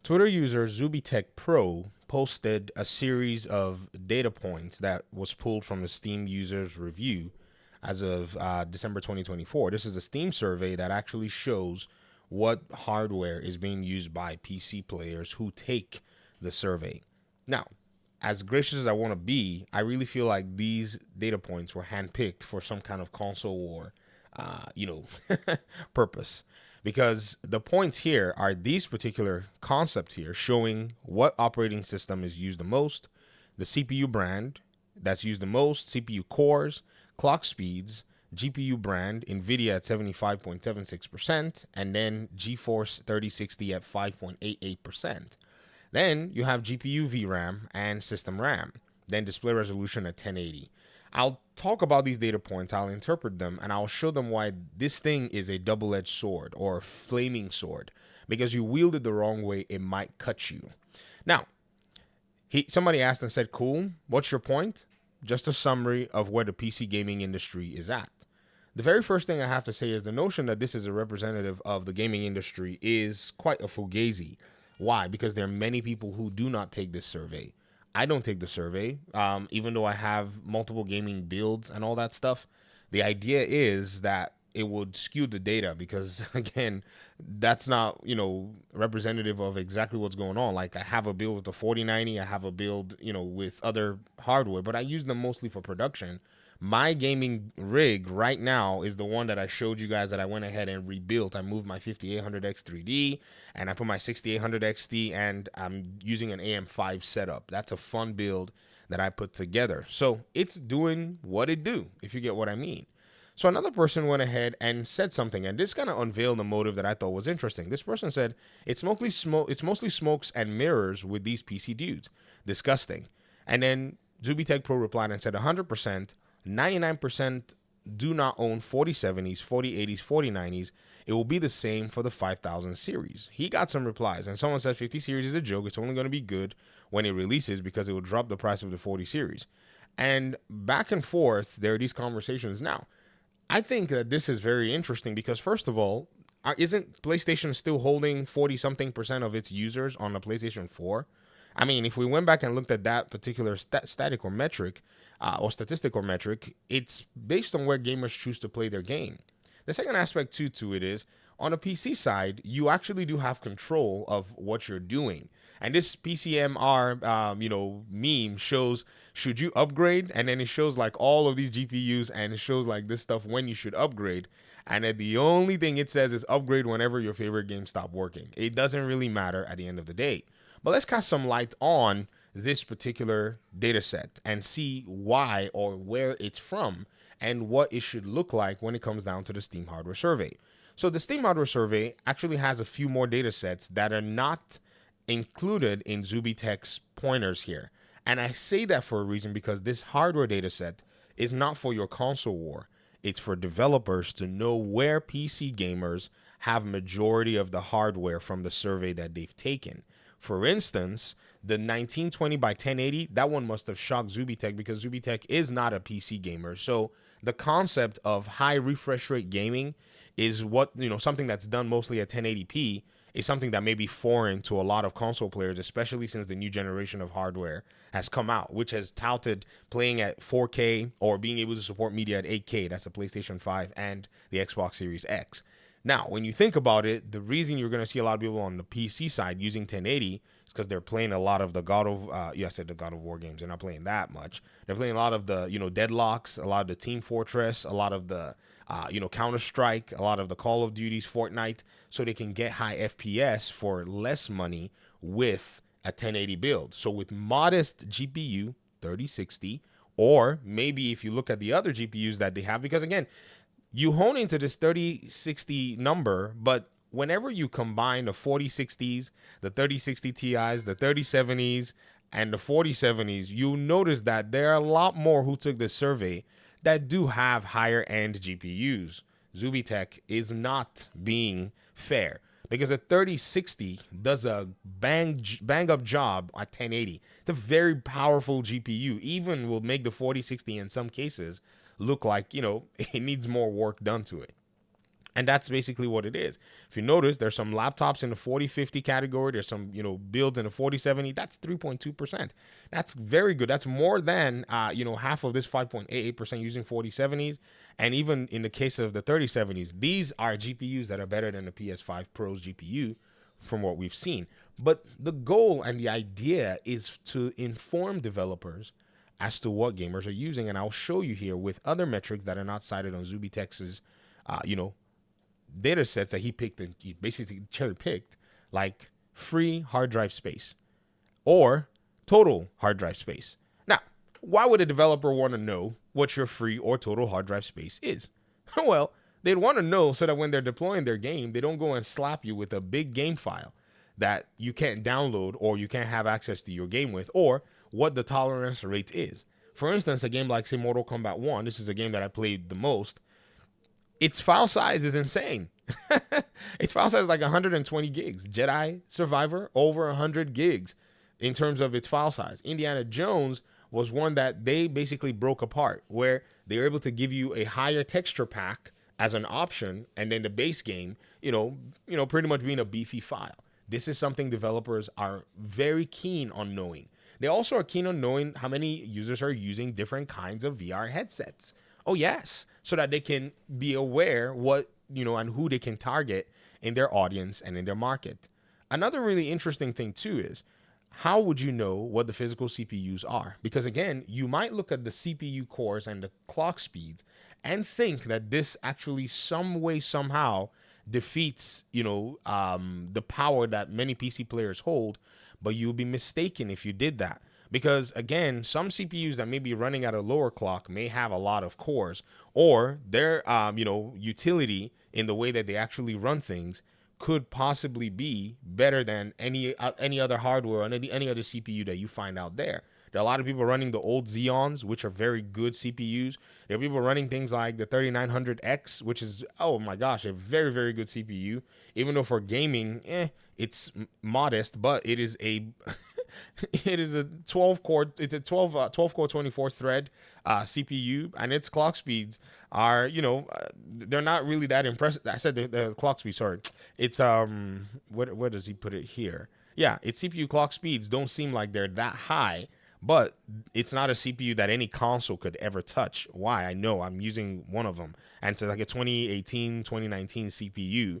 Twitter user Zubitech Pro posted a series of data points that was pulled from the Steam users review as of December 2024. This is a Steam survey that actually shows what hardware is being used by PC players who take the survey. Now, as gracious as I want to be, I really feel like these data points were handpicked for some kind of console war, you know, purpose. Because the points here are these particular concepts here showing what operating system is used the most, the CPU brand that's used the most, CPU cores, clock speeds, GPU brand, NVIDIA at 75.76%, and then GeForce 3060 at 5.88%. Then you have GPU VRAM and system RAM. Then display resolution at 1080. I'll talk about these data points, I'll interpret them, and I'll show them why this thing is a double-edged sword or a flaming sword. Because you wield it the wrong way, it might cut you. Now, somebody asked and said, cool, what's your point? Just a summary of where the PC gaming industry is at. The very first thing I have to say is the notion that this is a representative of the gaming industry is quite a fugazi. Why? Because there are many people who do not take this survey. I don't take the survey, even though I have multiple gaming builds and all that stuff. The idea is that it would skew the data because, again, that's not, representative of exactly what's going on. Like, I have a build with the 4090, I have a build, with other hardware, but I use them mostly for production. My gaming rig right now is the one that I showed you guys that I went ahead and rebuilt. I moved my 5800X 3D and I put my 6800 XT and I'm using an AM5 setup. That's a fun build that I put together. So it's doing what it do, if you get what I mean. So another person went ahead and said something, and this kind of unveiled a motive that I thought was interesting. This person said, it's mostly smokes and mirrors with these PC dudes. Disgusting. And then Zubitech Pro replied and said 100%, 99% do not own 4070s, 4080s, 4090s. It will be the same for the 5000 series. He got some replies, and someone said 50 series is a joke. It's only going to be good when it releases because it will drop the price of the 40 series. And back and forth, there are these conversations. Now, I think that this is very interesting because, first of all, isn't PlayStation still holding 40-something% of its users on the PlayStation 4? I mean, if we went back and looked at that particular static or metric, or statistical metric, it's based on where gamers choose to play their game. The second aspect to it is, on a PC side, you actually do have control of what you're doing. And this PCMR, meme shows, should you upgrade? And then it shows like all of these GPUs and it shows like this stuff when you should upgrade. And then the only thing it says is upgrade whenever your favorite games stop working. It doesn't really matter at the end of the day. But let's cast some light on this particular data set and see why or where it's from and what it should look like when it comes down to the Steam Hardware Survey. So the Steam Hardware Survey actually has a few more data sets that are not included in Zubitech's pointers here. And I say that for a reason because this hardware data set is not for your console war. It's for developers to know where PC gamers have majority of the hardware from the survey that they've taken. For instance, the 1920 by 1080, that one must have shocked Zubitech because Zubitech is not a PC gamer. So the concept of high refresh rate gaming is what, something that's done mostly at 1080p is something that may be foreign to a lot of console players, especially since the new generation of hardware has come out, which has touted playing at 4K or being able to support media at 8K. That's the PlayStation 5 and the Xbox Series X. Now, when you think about it, the reason you're going to see a lot of people on the PC side using 1080 is because they're playing a lot of the I said the God of War games. They're not playing that much. They're playing a lot of the, Deadlocks, a lot of the Team Fortress, a lot of the, Counter-Strike, a lot of the Call of Duties, Fortnite, so they can get high FPS for less money with a 1080 build. So with modest GPU, 3060, or maybe if you look at the other GPUs that they have, because again, you hone into this 3060 number, but whenever you combine the 4060s, the 3060 Ti's, the 3070s, and the 4070s, you'll notice that there are a lot more who took this survey that do have higher end GPUs. Zubitech is not being fair because a 3060 does a bang up job at 1080. It's a very powerful GPU, even will make the 4060 in some cases look like, it needs more work done to it. And that's basically what it is. If you notice, there's some laptops in the 4050 category. There's some, builds in the 4070. That's 3.2%. That's very good. That's more than, half of this 5.88% using 4070s. And even in the case of the 3070s, these are GPUs that are better than the PS5 Pro's GPU from what we've seen. But the goal and the idea is to inform developers as to what gamers are using. And I'll show you here with other metrics that are not cited on Zubitex's, data sets that he picked and he basically cherry picked, like free hard drive space or total hard drive space. Now, why would a developer want to know what your free or total hard drive space is? Well, they'd want to know so that when they're deploying their game, they don't go and slap you with a big game file that you can't download or you can't have access to your game with, or what the tolerance rate is. For instance, a game like, say, Mortal Kombat 1, this is a game that I played the most. Its file size is insane. Its file size is like 120 gigs. Jedi Survivor, over 100 gigs in terms of its file size. Indiana Jones was one that they basically broke apart, where they were able to give you a higher texture pack as an option, and then the base game, pretty much being a beefy file. This is something developers are very keen on knowing. They also are keen on knowing how many users are using different kinds of VR headsets. Oh, yes. So that they can be aware what, and who they can target in their audience and in their market. Another really interesting thing, too, is how would you know what the physical CPUs are? Because, again, you might look at the CPU cores and the clock speeds and think that this actually some way, somehow defeats, the power that many PC players hold, but you'll be mistaken if you did that. Because, again, some CPUs that may be running at a lower clock may have a lot of cores, or their, utility in the way that they actually run things could possibly be better than any other hardware or any other CPU that you find out there. There are a lot of people running the old Xeons, which are very good CPUs. There are people running things like the 3900X, which is, oh my gosh, a very, very good CPU. Even though for gaming, it's modest, but it is a it is a 12 core 24 thread CPU, and its clock speeds are, they're not really that impressive. I said the clock speed, sorry. It's where does he put it here? Yeah, its CPU clock speeds don't seem like they're that high, but it's not a CPU that any console could ever touch. Why? I know I'm using one of them, and it's like a 2018, 2019 CPU,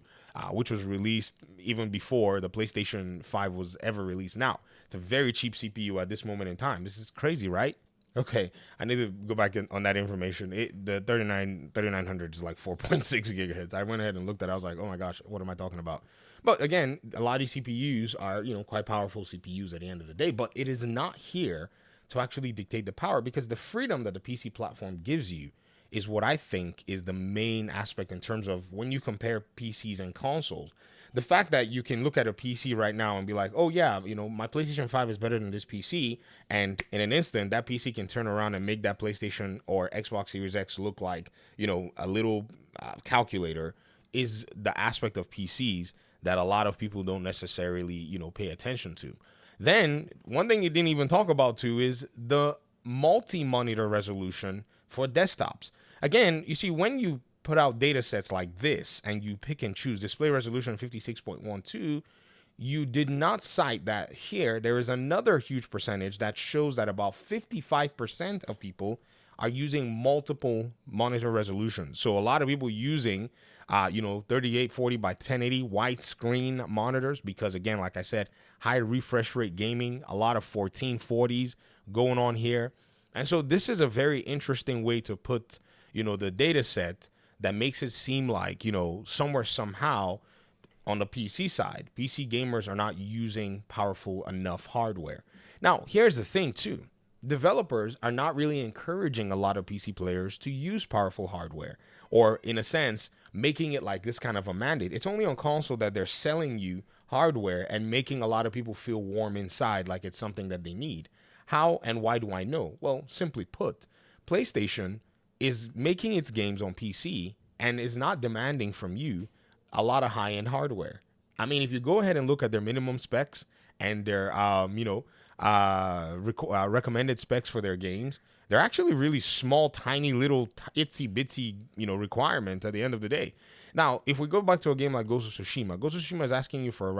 which was released even before the PlayStation 5 was ever released. Now, it's a very cheap CPU at this moment in time. This is crazy, right? Okay, I need to go back on that information. The 3900 is like 4.6 gigahertz. I went ahead and looked at it. I was like, oh my gosh, what am I talking about? But again, a lot of these CPUs are, quite powerful CPUs at the end of the day, but it is not here to actually dictate the power, because the freedom that the PC platform gives you is what I think is the main aspect in terms of when you compare PCs and consoles. The fact that you can look at a PC right now and be like, oh yeah, my PlayStation 5 is better than this PC. And in an instant, that PC can turn around and make that PlayStation or Xbox Series X look like, a little calculator, is the aspect of PCs that a lot of people don't necessarily, pay attention to. Then one thing you didn't even talk about too is the multi-monitor resolution for desktops. Again, you see, when you put out data sets like this and you pick and choose display resolution 56.12, you did not cite that here. There is another huge percentage that shows that about 55% of people are using multiple monitor resolutions. So a lot of people using 3840 by 1080 widescreen monitors, because again, like I said, high refresh rate gaming, a lot of 1440s going on here. And so this is a very interesting way to put, the data set that makes it seem like, somewhere, somehow on the PC side, PC gamers are not using powerful enough hardware. Now, here's the thing too. Developers are not really encouraging a lot of PC players to use powerful hardware, or in a sense, making it like this kind of a mandate. It's only on console that they're selling you hardware and making a lot of people feel warm inside, like it's something that they need. How and why do I know? Well, simply put, PlayStation is making its games on PC and is not demanding from you a lot of high-end hardware. I mean, if you go ahead and look at their minimum specs and their, recommended specs for their games, they're actually really small, tiny, little itsy bitsy, requirements at the end of the day. Now, if we go back to a game like Ghost of Tsushima, Ghost of Tsushima is asking you for a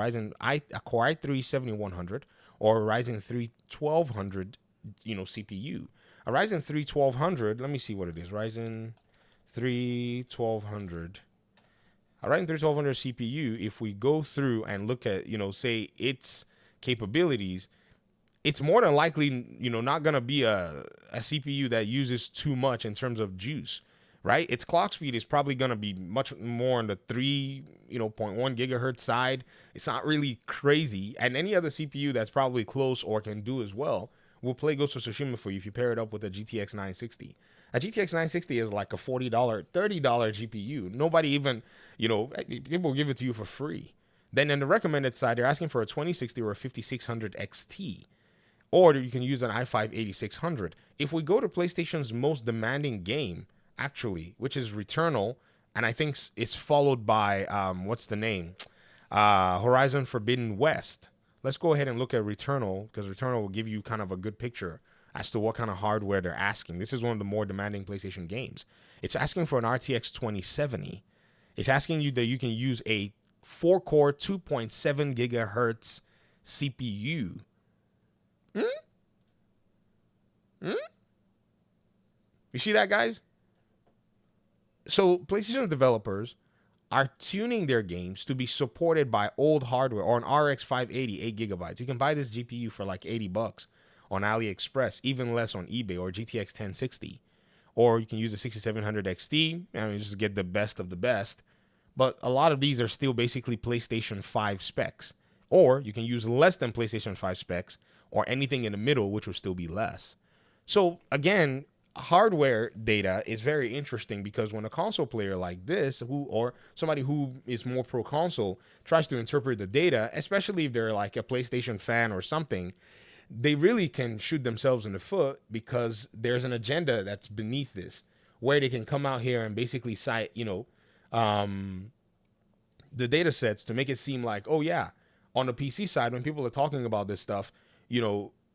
Core i3 7100 or a Ryzen 3 1200, CPU. A Ryzen 3 1200, let me see what it is. Ryzen 3 1200. A Ryzen 3 1200 CPU, if we go through and look at, say its capabilities, it's more than likely, not going to be a CPU that uses too much in terms of juice, right? Its clock speed is probably going to be much more on the 3.1 gigahertz side. It's not really crazy. And any other CPU that's probably close or can do as well will play Ghost of Tsushima for you if you pair it up with a GTX 960. A GTX 960 is like a $40, $30 GPU. Nobody even, people give it to you for free. Then in the recommended side, they're asking for a 2060 or a 5600 XT. Or you can use an i5 8600. If we go to PlayStation's most demanding game, actually, which is Returnal, and I think it's followed by, what's the name? Horizon Forbidden West. Let's go ahead and look at Returnal, because Returnal will give you kind of a good picture as to what kind of hardware they're asking. This is one of the more demanding PlayStation games. It's asking for an RTX 2070. It's asking you that you can use a 4-core, 2.7 gigahertz CPU. You see that, guys? So PlayStation's developers are tuning their games to be supported by old hardware or an RX 580 8 gigabytes. You can buy this GPU for like $80 on AliExpress, even less on eBay, or GTX 1060. Or you can use a 6700 XT and just get the best of the best. But a lot of these are still basically PlayStation 5 specs. Or you can use less than PlayStation 5 specs or anything in the middle, which will still be less. So again, hardware data is very interesting because when a console player like this, or somebody who is more pro console, tries to interpret the data, especially if they're like a PlayStation fan or something, they really can shoot themselves in the foot because there's an agenda that's beneath this, where they can come out here and basically cite, the data sets to make it seem like, oh yeah, on the PC side, when people are talking about this stuff,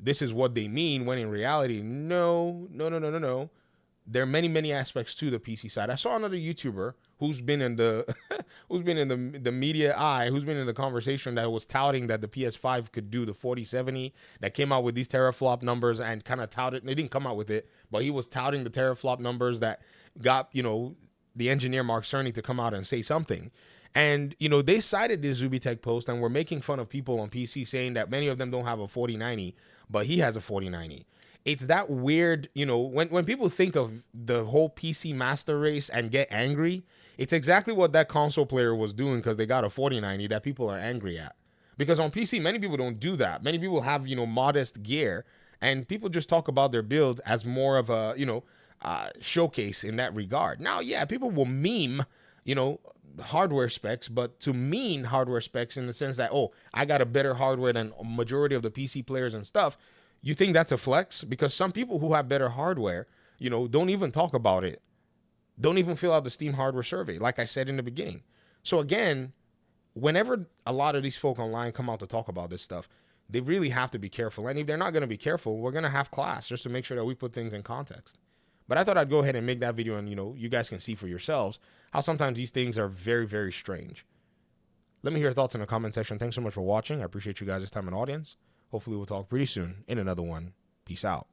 this is what they mean, when in reality, no. There are many aspects to the PC side. I saw another YouTuber who's been in the the media eye, who's been in the conversation, that was touting that the PS5 could do the 4070, that came out with these teraflop numbers and kind of touted. They didn't come out with it, but he was touting the teraflop numbers that got the engineer Mark Cerny to come out and say something. And, they cited this Zubitech post and were making fun of people on PC, saying that many of them don't have a 4090, but he has a 4090. It's that weird, when people think of the whole PC master race and get angry, it's exactly what that console player was doing because they got a 4090 that people are angry at. Because on PC, many people don't do that. Many people have, modest gear, and people just talk about their builds as more of a, showcase in that regard. Now, yeah, people will meme, hardware specs, but to mean hardware specs in the sense that, oh, I got a better hardware than a majority of the PC players and stuff, you think that's a flex? Because some people who have better hardware, don't even talk about it. Don't even fill out the Steam hardware survey, like I said in the beginning. So again, whenever a lot of these folk online come out to talk about this stuff, they really have to be careful. And if they're not going to be careful, we're going to have class just to make sure that we put things in context. But I thought I'd go ahead and make that video and, you guys can see for yourselves how sometimes these things are very, very strange. Let me hear your thoughts in the comment section. Thanks so much for watching. I appreciate you guys' time and audience. Hopefully we'll talk pretty soon in another one. Peace out.